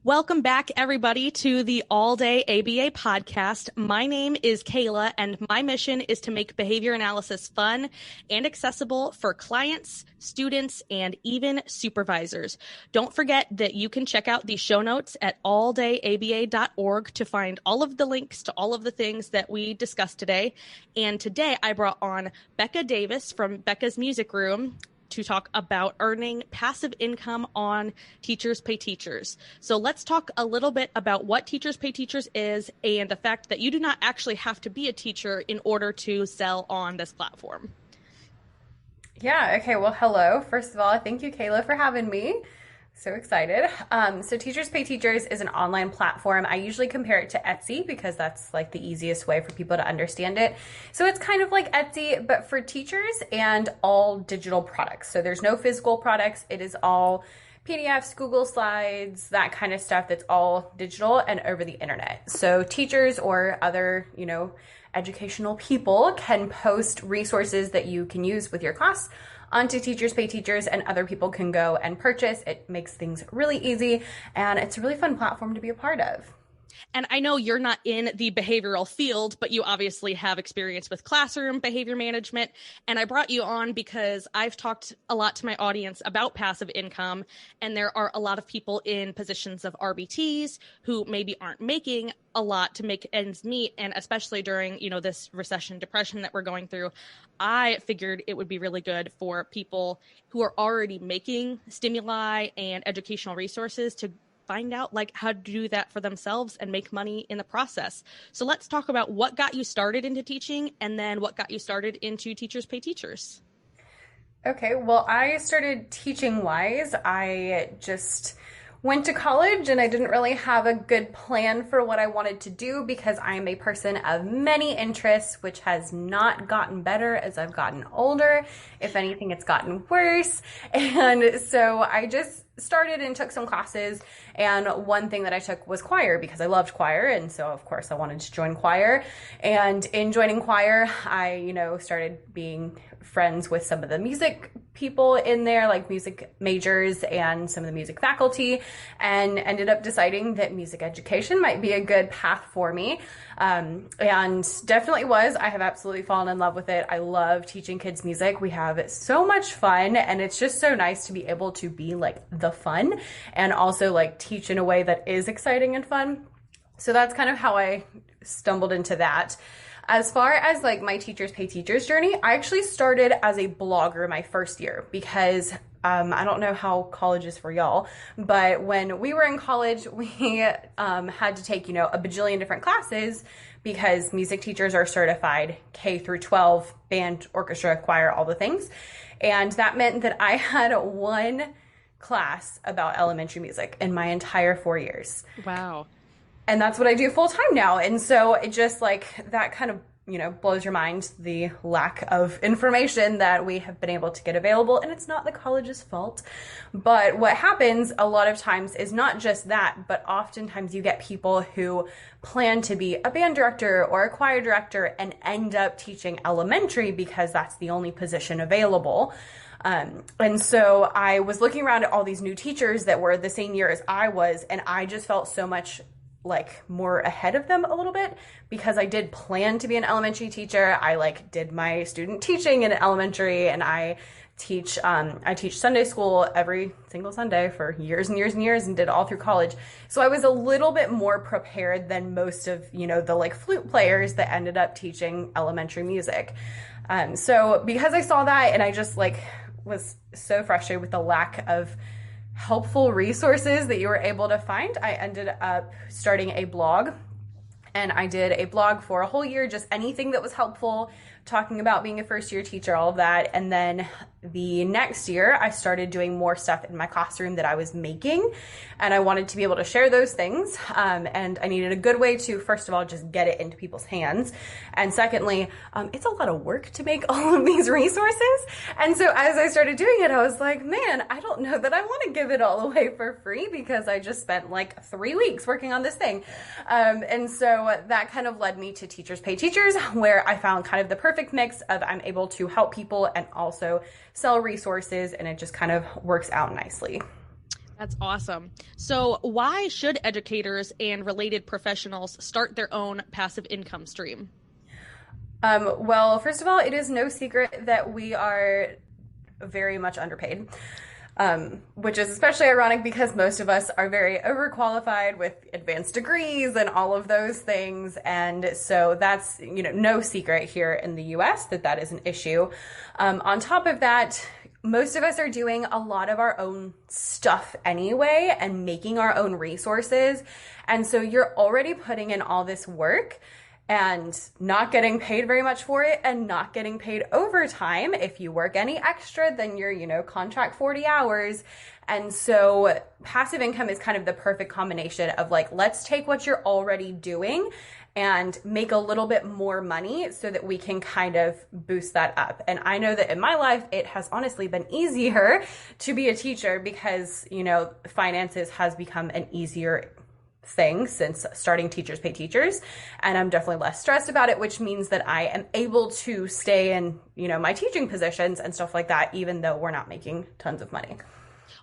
Welcome back, everybody, to the All Day ABA podcast. My name is Kayla, and my mission is to make behavior analysis fun and accessible for clients, students, and even supervisors. Don't forget that you can check out the show notes at alldayaba.org to find all of the links to all of the things that we discussed today. And today I brought on Becca Davis from Becca's Music Room to talk about earning passive income on Teachers Pay Teachers. So let's talk a little bit about what Teachers Pay Teachers is and the fact that you do not actually have to be a teacher in order to sell on this platform. Yeah, okay, well, hello. First of all, thank you, Kayla, for having me. So excited. So Teachers Pay Teachers is an online platform. I usually compare it to Etsy because that's like the easiest way for people to understand it. So it's kind of like Etsy, but for teachers and all digital products. So there's no physical products. It is all PDFs, Google Slides, that kind of stuff that's all digital and over the internet. So teachers or other, educational people can post resources that you can use with your class onto Teachers Pay Teachers, and other people can go and purchase. It makes things really easy, and it's a really fun platform to be a part of. And I know you're not in the behavioral field, but you obviously have experience with classroom behavior management. And I brought you on because I've talked a lot to my audience about passive income. And there are a lot of people in positions of RBTs who maybe aren't making a lot to make ends meet. And especially during, this recession depression that we're going through, I figured it would be really good for people who are already making stimuli and educational resources to find out how to do that for themselves and make money in the process. So let's talk about what got you started into teaching and then what got you started into Teachers Pay Teachers. Okay, well, I started teaching wise. I just went to college and I didn't really have a good plan for what I wanted to do because I am a person of many interests, which has not gotten better as I've gotten older. If anything, it's gotten worse. And so I just started and took some classes, and one thing that I took was choir because I loved choir, and so of course I wanted to join choir. And in joining choir, I started being friends with some of the music people in there, like music majors and some of the music faculty, and ended up deciding that music education might be a good path for me. And definitely was. I have absolutely fallen in love with it. I love teaching kids music. We have so much fun, and it's just so nice to be able to be the fun and also teach in a way that is exciting and fun. So that's kind of how I stumbled into that. As far as my Teachers Pay Teachers journey, I actually started as a blogger my first year because I don't know how college is for y'all, but when we were in college, we had to take, a bajillion different classes because music teachers are certified K through 12, band, orchestra, choir, all the things. And that meant that I had one class about elementary music in my entire 4 years. Wow. And that's what I do full time now. And so it just that kind of, blows your mind, the lack of information that we have been able to get available. And it's not the college's fault. But what happens a lot of times is not just that, but oftentimes you get people who plan to be a band director or a choir director and end up teaching elementary because that's the only position available. And so I was looking around at all these new teachers that were the same year as I was, and I just felt so much more ahead of them a little bit because I did plan to be an elementary teacher. I did my student teaching in elementary, and I teach Sunday school every single Sunday for years and years and years and did all through college. So I was a little bit more prepared than most of, the flute players that ended up teaching elementary music. So because I saw that and I just was so frustrated with the lack of helpful resources that you were able to find, I ended up starting a blog. And I did a blog for a whole year, just anything that was helpful, talking about being a first year teacher, all of that. And then the next year, I started doing more stuff in my classroom that I was making, and I wanted to be able to share those things. And I needed a good way to, first of all, just get it into people's hands. And secondly, it's a lot of work to make all of these resources. And so as I started doing it, I was like, man, I don't know that I want to give it all away for free because I just spent 3 weeks working on this thing. And so that kind of led me to Teachers Pay Teachers, where I found kind of the perfect mix of I'm able to help people and also sell resources, and it just kind of works out nicely. That's awesome. So why should educators and related professionals start their own passive income stream? Well, first of all, it is no secret that we are very much underpaid, which is especially ironic because most of us are very overqualified with advanced degrees and all of those things. And so that's, no secret here in the US that that is an issue. On top of that, most of us are doing a lot of our own stuff anyway and making our own resources. And so you're already putting in all this work and not getting paid very much for it and not getting paid overtime. If you work any extra, then you're, contract 40 hours. And so passive income is kind of the perfect combination of like, let's take what you're already doing and make a little bit more money so that we can kind of boost that up. And I know that in my life, it has honestly been easier to be a teacher because, finances has become an easier thing since starting Teachers Pay Teachers. And I'm definitely less stressed about it, which means that I am able to stay in, my teaching positions and stuff like that, even though we're not making tons of money.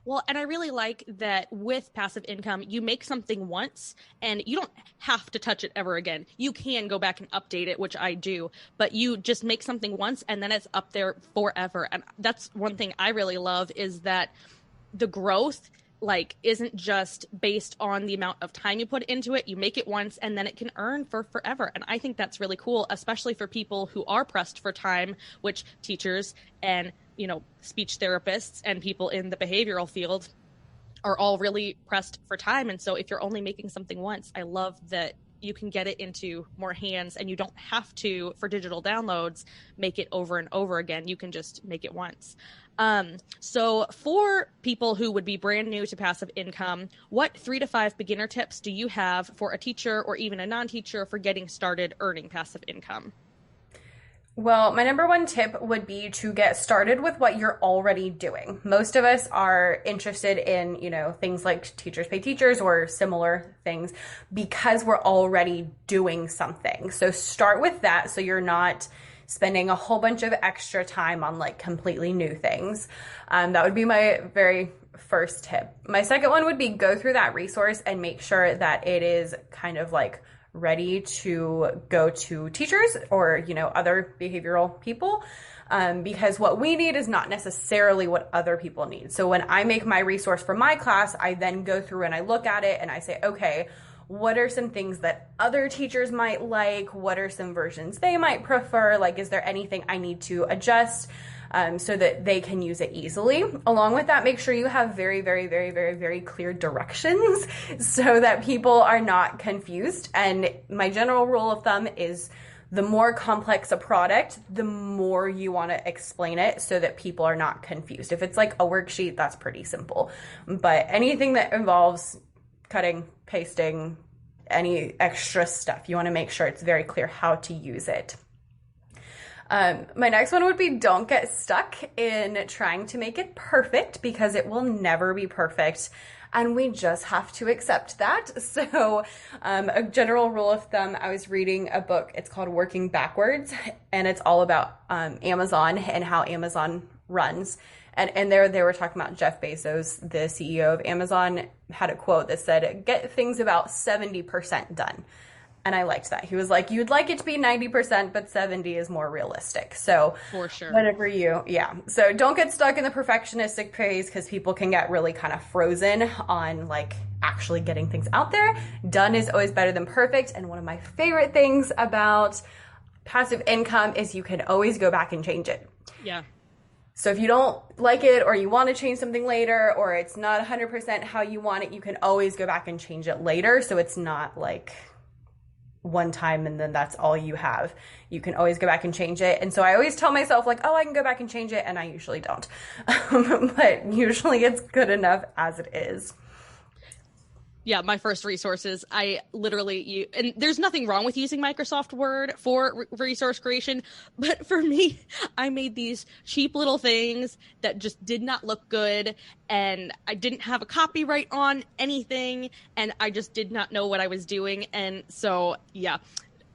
Well, and I really like that with passive income, you make something once and you don't have to touch it ever again. You can go back and update it, which I do, but you just make something once and then it's up there forever. And that's one thing I really love is that the growth isn't just based on the amount of time you put into it. You make it once and then it can earn for forever. And I think that's really cool, especially for people who are pressed for time, which teachers and, speech therapists and people in the behavioral field are all really pressed for time. And so if you're only making something once, I love that you can get it into more hands and you don't have to, for digital downloads, make it over and over again. You can just make it once. So for people who would be brand new to passive income, what 3 to 5 beginner tips do you have for a teacher or even a non-teacher for getting started earning passive income? Well, my number one tip would be to get started with what you're already doing. Most of us are interested in, things like Teachers Pay Teachers or similar things because we're already doing something. So start with that so you're not spending a whole bunch of extra time on completely new things. That would be my very first tip. My second one would be go through that resource and make sure that it is kind of ready to go to teachers or, other behavioral people. Because what we need is not necessarily what other people need. So when I make my resource for my class, I then go through and I look at it and I say, okay, what are some things that other teachers might like? What are some versions they might prefer? Is there anything I need to adjust so that they can use it easily? Along with that, make sure you have very, very, very, very, very clear directions so that people are not confused. And my general rule of thumb is the more complex a product, the more you want to explain it so that people are not confused. If it's a worksheet, that's pretty simple. But anything that involves cutting, pasting, any extra stuff, you want to make sure it's very clear how to use it. My next one would be don't get stuck in trying to make it perfect because it will never be perfect. And we just have to accept that. So a general rule of thumb, I was reading a book, it's called Working Backwards, and it's all about Amazon and how Amazon runs. And there they were talking about Jeff Bezos, the CEO of Amazon, had a quote that said, get things about 70% done. And I liked that. He was like, you'd like it to be 90%, but 70 is more realistic. So for sure, So don't get stuck in the perfectionistic phase because people can get really kind of frozen on actually getting things out there. Done is always better than perfect. And one of my favorite things about passive income is you can always go back and change it. Yeah. So if you don't like it or you want to change something later or it's not 100% how you want it, you can always go back and change it later. So it's not one time and then that's all you have. You can always go back and change it. And so I always tell myself I can go back and change it, and I usually don't. But usually it's good enough as it is. Yeah, my first resources, I literally, and there's nothing wrong with using Microsoft Word for resource creation, but for me, I made these cheap little things that just did not look good, and I didn't have a copyright on anything, and I just did not know what I was doing, and so, yeah.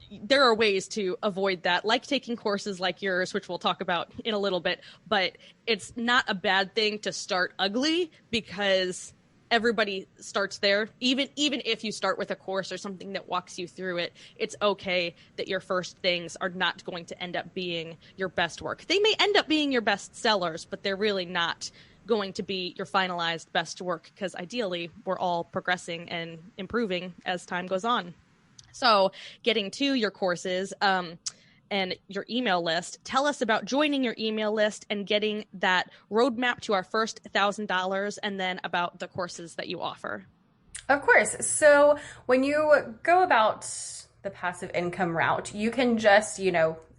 There are ways to avoid that, like taking courses like yours, which we'll talk about in a little bit, but it's not a bad thing to start ugly because everybody starts there. Even if you start with a course or something that walks you through it, it's okay that your first things are not going to end up being your best work. They may end up being your best sellers, but they're really not going to be your finalized best work, because ideally we're all progressing and improving as time goes on. So getting to your courses, and your email list, tell us about joining your email list and getting that roadmap to our first $1,000, and then about the courses that you offer. Of course. So when you go about the passive income route, you can just,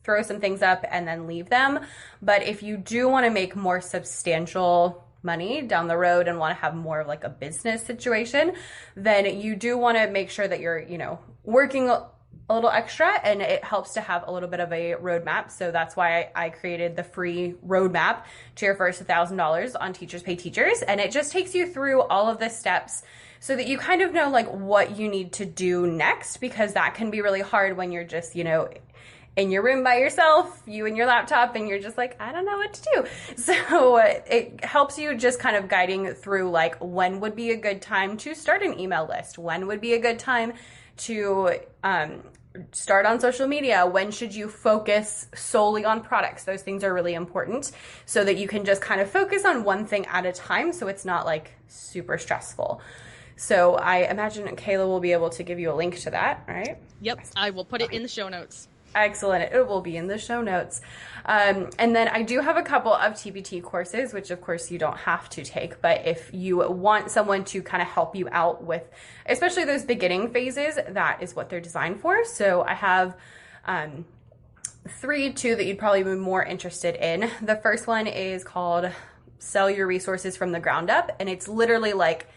throw some things up and then leave them. But if you do want to make more substantial money down the road and want to have more of like a business situation, then you do want to make sure that you're, working a little extra, and it helps to have a little bit of a roadmap. So that's why I created the free roadmap to your first $1,000 on Teachers Pay Teachers. And it just takes you through all of the steps so that you kind of know like what you need to do next, because that can be really hard when you're just, in your room by yourself, you and your laptop, and you're just like, I don't know what to do. So it helps you just kind of guiding through like when would be a good time to start an email list, when would be a good time to start on social media, when should you focus solely on products. Those things are really important so that you can just kind of focus on one thing at a time, so it's not like super stressful. So I imagine Kayla will be able to give you a link to that, right? Yep, I will put it in the show notes. Excellent. It will be in the show notes. And then I do have a couple of TPT courses, which of course you don't have to take, but if you want someone to kind of help you out with, especially those beginning phases, that is what they're designed for. So I have two that you'd probably be more interested in. The first one is called Sell Your Resources from the Ground Up. And it's literally like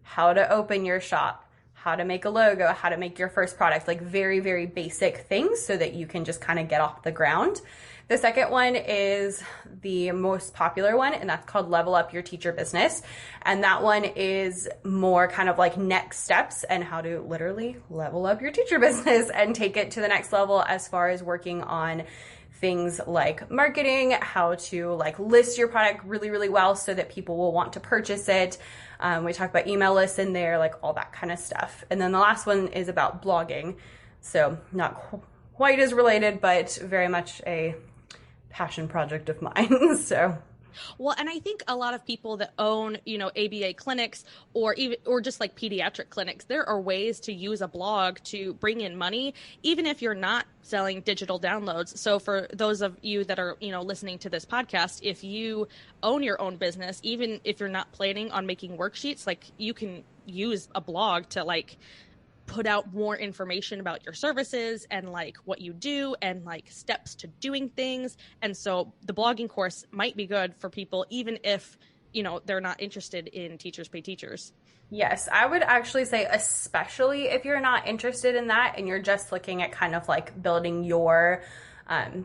how to open your shop, how to make a logo, how to make your first product, like very, very basic things so that you can just kind of get off the ground. The second one is the most popular one, and that's called Level Up Your Teacher Business. And that one is more kind of like next steps and how to literally level up your teacher business and take it to the next level as far as working on things like marketing, how to like list your product really, really well so that people will want to purchase it. We talk about email lists in there, like all that kind of stuff. And then the last one is about blogging. So not quite as related, but very much a passion project of mine. Well, and I think a lot of people that own, ABA clinics or just like pediatric clinics, there are ways to use a blog to bring in money, even if you're not selling digital downloads. So for those of you that are, listening to this podcast, if you own your own business, even if you're not planning on making worksheets, like you can use a blog to like put out more information about your services and like what you do and like steps to doing things. And so the blogging course might be good for people, even if, they're not interested in Teachers Pay Teachers. Yes, I would actually say, especially if you're not interested in that and you're just looking at kind of like building your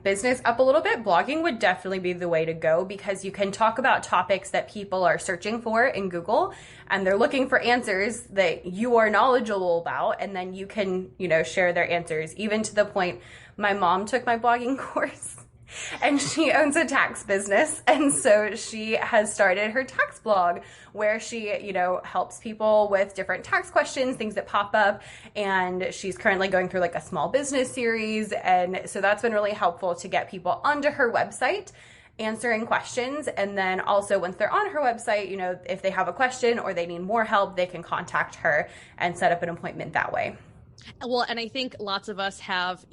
business up a little bit, blogging would definitely be the way to go, because you can talk about topics that people are searching for in Google and they're looking for answers that you are knowledgeable about, and then you can, share their answers. Even to the point, my mom took my blogging course and she owns a tax business. And so she has started her tax blog where she, helps people with different tax questions, things that pop up. And she's currently going through like a small business series. And so that's been really helpful to get people onto her website answering questions. And then also once they're on her website, if they have a question or they need more help, they can contact her and set up an appointment that way. Well, and I think lots of us have,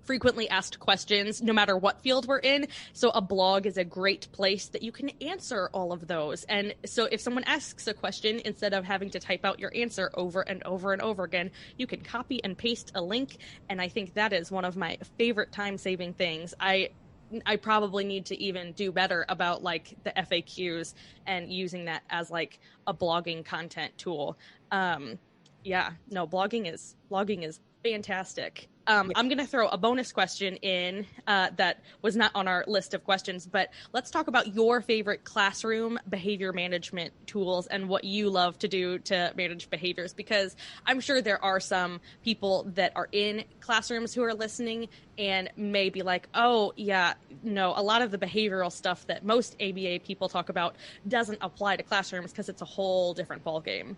frequently asked questions, no matter what field we're in. So a blog is a great place that you can answer all of those. And so if someone asks a question, instead of having to type out your answer over and over and over again, you can copy and paste a link. And I think that is one of my favorite time-saving things. I probably need to even do better about like the FAQs and using that as like a blogging content tool. Yeah, no, blogging is fantastic. I'm going to throw a bonus question in that was not on our list of questions, but let's talk about your favorite classroom behavior management tools and what you love to do to manage behaviors, because I'm sure there are some people that are in classrooms who are listening and may be like, oh, yeah, no, a lot of the behavioral stuff that most ABA people talk about doesn't apply to classrooms because it's a whole different ballgame.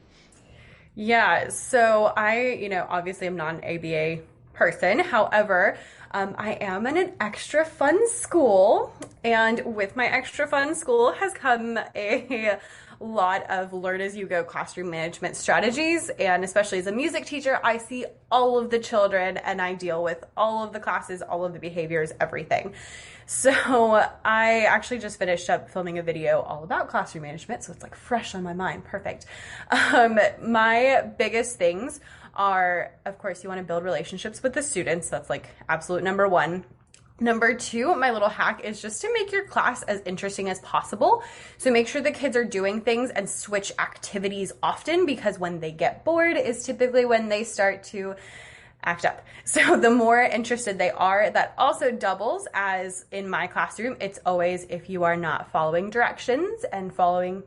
Yeah, so obviously I'm not an ABA person. However, I am in an extra fun school, and with my extra fun school has come a lot of learn as you go classroom management strategies. And especially as a music teacher, I see all of the children and I deal with all of the classes, all of the behaviors, everything. So I actually just finished up filming a video all about classroom management, so it's like fresh on my mind. Perfect. My biggest things are, of course, you want to build relationships with the students. That's like absolute number one. Number two, my little hack is just to make your class as interesting as possible. So make sure the kids are doing things and switch activities often, because when they get bored is typically when they start to act up. So the more interested they are, that also doubles as in my classroom. It's always, if you are not following directions and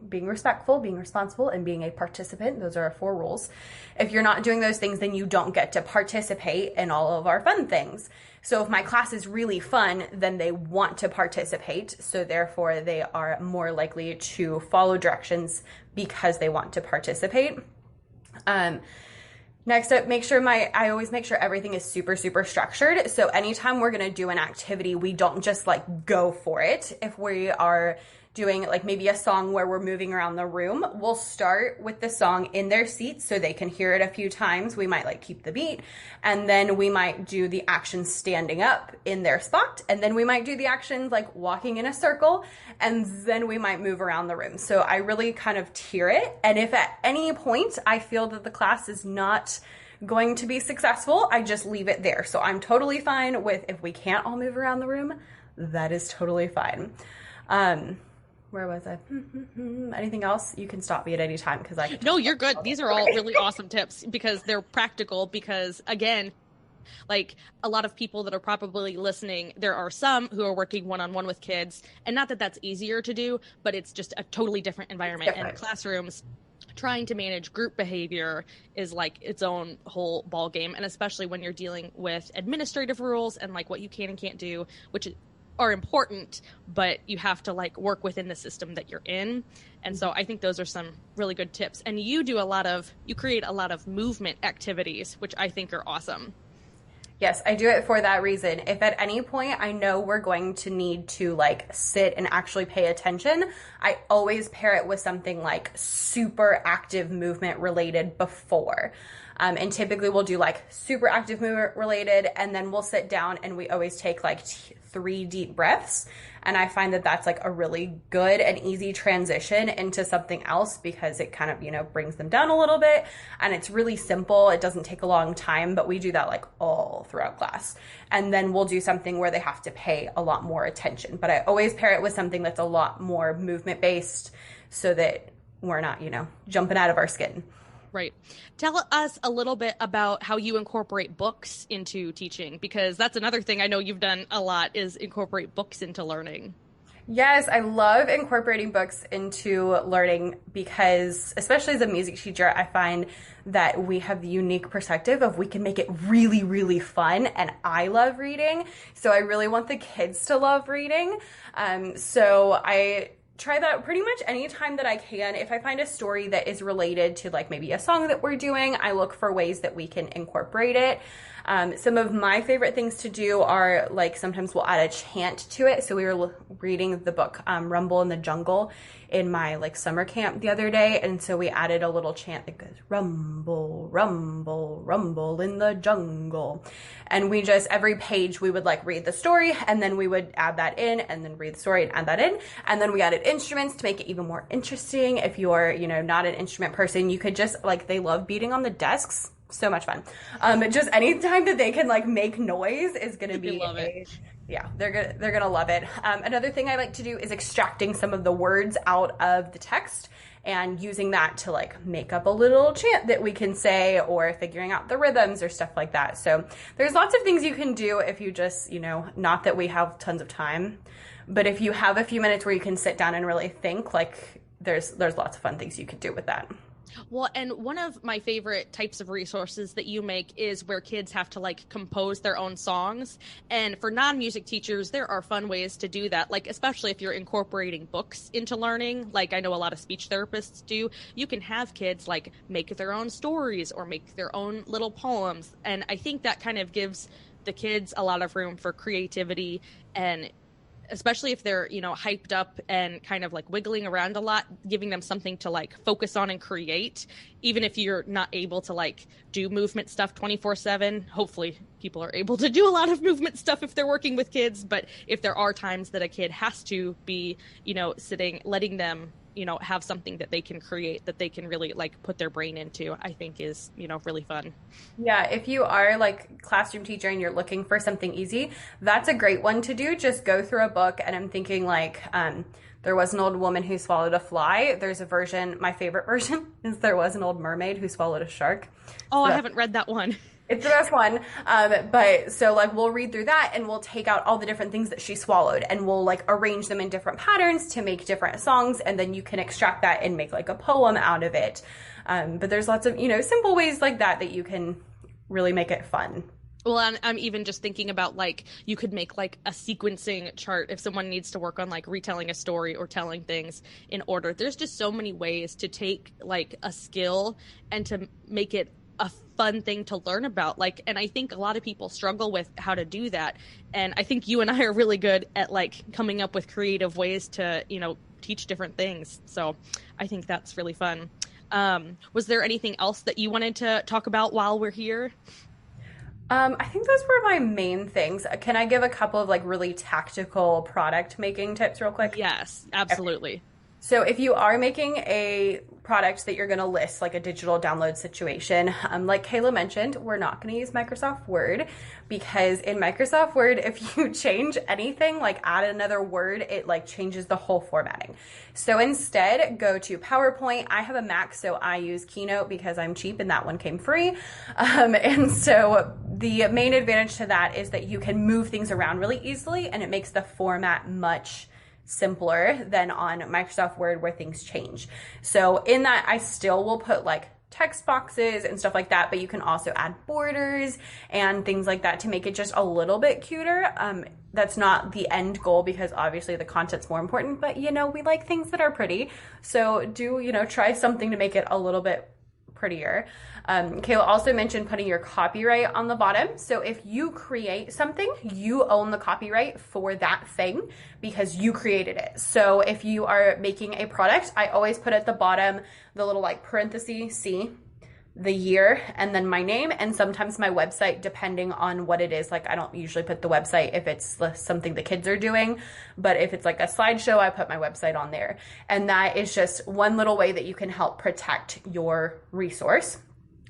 being respectful, being responsible, and being a participant, those are our 4 rules. If you're not doing those things, then you don't get to participate in all of our fun things. So if my class is really fun, then they want to participate. So therefore they are more likely to follow directions because they want to participate. Next up, I always make sure everything is super, super structured. So anytime we're going to do an activity, we don't just like go for it. If we are doing like maybe a song where we're moving around the room, we'll start with the song in their seats so they can hear it a few times. We might like keep the beat, and then we might do the action standing up in their spot, and then we might do the actions like walking in a circle, and then we might move around the room. So I really kind of tier it, and if at any point I feel that the class is not going to be successful, I just leave it there. So I'm totally fine with if we can't all move around the room, that is totally fine. Where was I? Anything else? You can stop me at any time because I... No, you're good. These are all really awesome tips because they're practical, because again, like a lot of people that are probably listening, there are some who are working one-on-one with kids, and not that that's easier to do, but it's just a totally different environment. And classrooms, trying to manage group behavior is like its own whole ball game. And especially when you're dealing with administrative rules and like what you can and can't do, which are important, but you have to like work within the system that you're in. And so I think those are some really good tips. And you create a lot of movement activities, which I think are awesome. Yes, I do it for that reason. If at any point I know we're going to need to like sit and actually pay attention, I always pair it with something like super active movement related before. And typically we'll do like super active movement related, and then we'll sit down and we always take like 3 deep breaths. And I find that that's like a really good and easy transition into something else, because it kind of, brings them down a little bit, and it's really simple. It doesn't take a long time, but we do that like all throughout class. And then we'll do something where they have to pay a lot more attention. But I always pair it with something that's a lot more movement based so that we're not, jumping out of our skin. Right. Tell us a little bit about how you incorporate books into teaching, because that's another thing I know you've done a lot, is incorporate books into learning. Yes, I love incorporating books into learning because, especially as a music teacher, I find that we have the unique perspective of we can make it really, really fun. And I love reading, so I really want the kids to love reading. So I try that pretty much anytime that I can. If I find a story that is related to like maybe a song that we're doing, I look for ways that we can incorporate it. Some of my favorite things to do are like sometimes we'll add a chant to it. So we were reading the book Rumble in the Jungle in my like summer camp the other day, and so we added a little chant that goes rumble, rumble, rumble in the jungle. And we just, every page we would like read the story, and then we would add that in, and then read the story and add that in. And then we added instruments to make it even more interesting. If you're, not an instrument person, you could just like, they love beating on the desks. So much fun. Just any time that they can like make noise is going to be, yeah, they're going to love it. Another thing I like to do is extracting some of the words out of the text and using that to like make up a little chant that we can say, or figuring out the rhythms or stuff like that. So there's lots of things you can do if you just, not that we have tons of time, but if you have a few minutes where you can sit down and really think, like there's lots of fun things you could do with that. Well, and one of my favorite types of resources that you make is where kids have to like compose their own songs. And for non-music teachers, there are fun ways to do that. Like, especially if you're incorporating books into learning, like I know a lot of speech therapists do, you can have kids like make their own stories or make their own little poems. And I think that kind of gives the kids a lot of room for creativity, and especially if they're, hyped up and kind of like wiggling around a lot, giving them something to like focus on and create, even if you're not able to like do movement stuff 24/7. Hopefully people are able to do a lot of movement stuff if they're working with kids. But if there are times that a kid has to be, sitting, letting them, have something that they can create, that they can really like put their brain into, I think is, really fun. Yeah, if you are like classroom teacher and you're looking for something easy, that's a great one to do. Just go through a book, and I'm thinking like, There Was an Old Woman Who Swallowed a Fly. There's a version, my favorite version is There Was an Old Mermaid Who Swallowed a Shark. Oh, so, I haven't read that one. It's the best one. But so like we'll read through that and we'll take out all the different things that she swallowed, and we'll like arrange them in different patterns to make different songs. And then you can extract that and make like a poem out of it. But there's lots of, simple ways like that you can really make it fun. Well, and I'm even just thinking about like you could make like a sequencing chart if someone needs to work on like retelling a story or telling things in order. There's just so many ways to take like a skill and to make it a fun thing to learn about. Like, and I think a lot of people struggle with how to do that. And I think you and I are really good at like coming up with creative ways to, teach different things. So I think that's really fun. Was there anything else that you wanted to talk about while we're here? I think those were my main things. Can I give a couple of like really tactical product making tips real quick? Yes, absolutely. Okay. So if you are making a product that you're going to list, like a digital download situation, like Kayla mentioned, we're not going to use Microsoft Word, because in Microsoft Word, if you change anything, like add another word, it like changes the whole formatting. So instead, go to PowerPoint. I have a Mac, so I use Keynote because I'm cheap and that one came free. And so the main advantage to that is that you can move things around really easily, and it makes the format much simpler than on Microsoft Word where things change. So in that, I still will put like text boxes and stuff like that, but you can also add borders and things like that to make it just a little bit cuter. That's not the end goal, because obviously the content's more important, but we like things that are pretty. So do, try something to make it a little bit prettier. Kayla also mentioned putting your copyright on the bottom. So if you create something, you own the copyright for that thing because you created it. So if you are making a product, I always put at the bottom the little like parenthesis, C, the year, and then my name, and sometimes my website, depending on what it is. Like I don't usually put the website if it's something the kids are doing, but if it's like a slideshow, I put my website on there. And that is just one little way that you can help protect your resource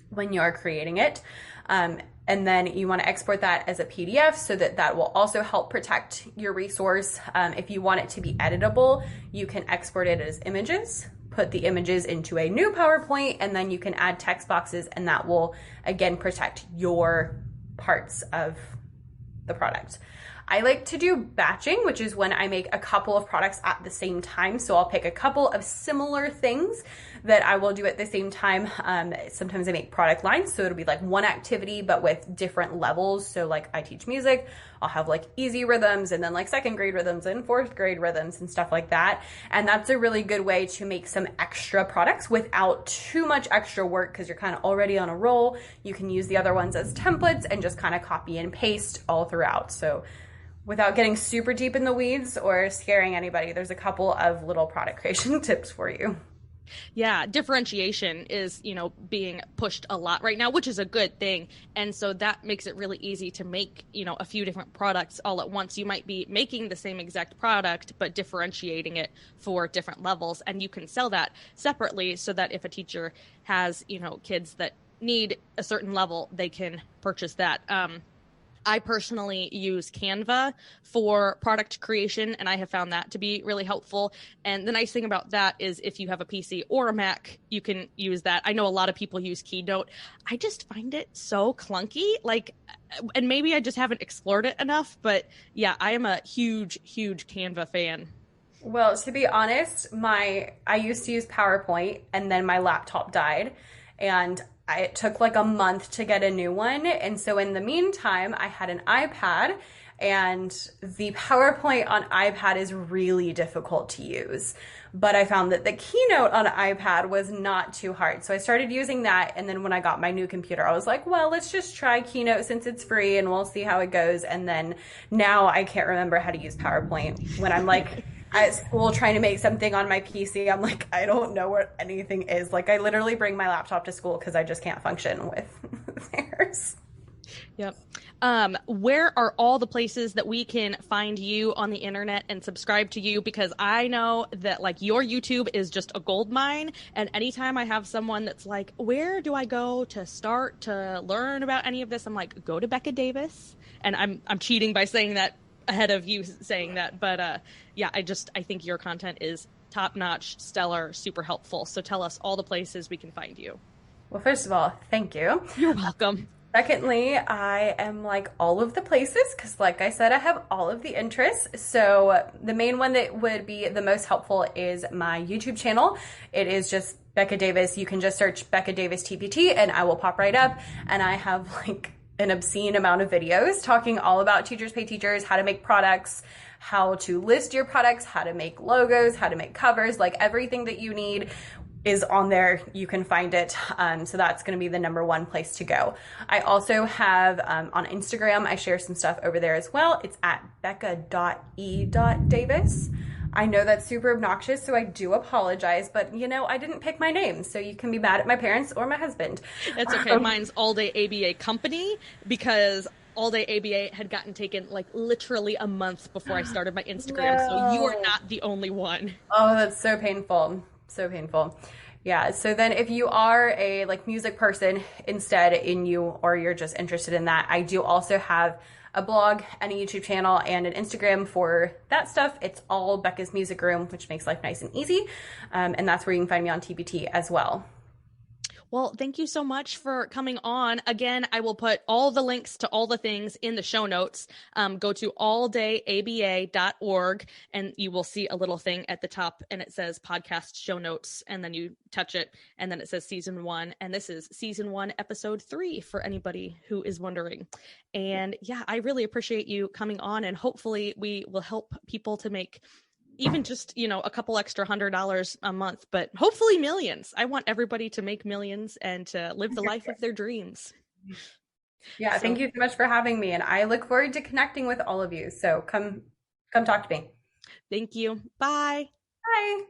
when you're creating it. And then you want to export that as a PDF so that will also help protect your resource. If you want it to be editable, you can export it as images, put the images into a new PowerPoint, and then you can add text boxes, and that will again protect your parts of the product. I like to do batching, which is when I make a couple of products at the same time. So I'll pick a couple of similar things that I will do at the same time. Sometimes I make product lines, so it'll be like one activity, but with different levels. So like I teach music, I'll have like easy rhythms, and then like second grade rhythms and fourth grade rhythms and stuff like that. And that's a really good way to make some extra products without too much extra work, because you're kind of already on a roll. You can use the other ones as templates and just kind of copy and paste all throughout. So without getting super deep in the weeds or scaring anybody, there's a couple of little product creation tips for you. Yeah, differentiation is, being pushed a lot right now, which is a good thing. And so that makes it really easy to make, a few different products all at once. You might be making the same exact product, but differentiating it for different levels. And you can sell that separately so that if a teacher has, kids that need a certain level, they can purchase that. I personally use Canva for product creation, and I have found that to be really helpful. And the nice thing about that is if you have a PC or a Mac, you can use that. I know a lot of people use Keynote. I just find it so clunky, like, and maybe I just haven't explored it enough, but yeah, I am a huge, huge Canva fan. Well, to be honest, I used to use PowerPoint and then my laptop died and it took like a month to get a new one. And so in the meantime, I had an iPad and the PowerPoint on iPad is really difficult to use. But I found that the Keynote on iPad was not too hard. So I started using that. And then when I got my new computer, I was like, well, let's just try Keynote since it's free and we'll see how it goes. And then now I can't remember how to use PowerPoint when I'm like, at school trying to make something on my PC. I'm like, I don't know where anything is. Like, I literally bring my laptop to school because I just can't function with theirs. Yep. Where are all the places that we can find you on the internet and subscribe to you? Because I know that like your YouTube is just a gold mine. And anytime I have someone that's like, where do I go to start to learn about any of this? I'm like, go to Becca Davis. And I'm cheating by saying that ahead of you saying that, but yeah, I think your content is top notch, stellar, super helpful. So tell us all the places we can find you. Well, first of all, thank you. You're welcome. Secondly, I am like all of the places because, like I said, I have all of the interests. So the main one that would be the most helpful is my YouTube channel. It is just Becca Davis. You can just search Becca Davis TPT and I will pop right up. And I have like an obscene amount of videos talking all about Teachers Pay Teachers, how to make products, how to list your products, how to make logos, how to make covers, like everything that you need is on there. You can find it. So that's going to be the number one place to go. I also have on Instagram, I share some stuff over there as well. It's at becca.e.davis. I know that's super obnoxious, so I do apologize, but you know, I didn't pick my name, so you can be mad at my parents or my husband. That's okay. Mine's AllDayABA Company because AllDayABA had gotten taken like literally a month before I started my Instagram, No. so you are not the only one. Oh, that's so painful. So painful. Yeah, so then if you are a like music person instead or you're just interested in that, I do also have a blog and a YouTube channel and an Instagram for that stuff. It's all Becca's Music Room, which makes life nice and easy. And that's where you can find me on TBT as well. Well, thank you so much for coming on. Again, I will put all the links to all the things in the show notes. Go to alldayaba.org and you will see a little thing at the top and it says podcast show notes. And then you touch it and then it says season 1. And this is season 1, episode 3 for anybody who is wondering. And yeah, I really appreciate you coming on and hopefully we will help people to make even just, a couple extra $100 a month, but hopefully millions. I want everybody to make millions and to live the life of their dreams. Yeah, thank you so much for having me. And I look forward to connecting with all of you. So come talk to me. Thank you. Bye. Bye.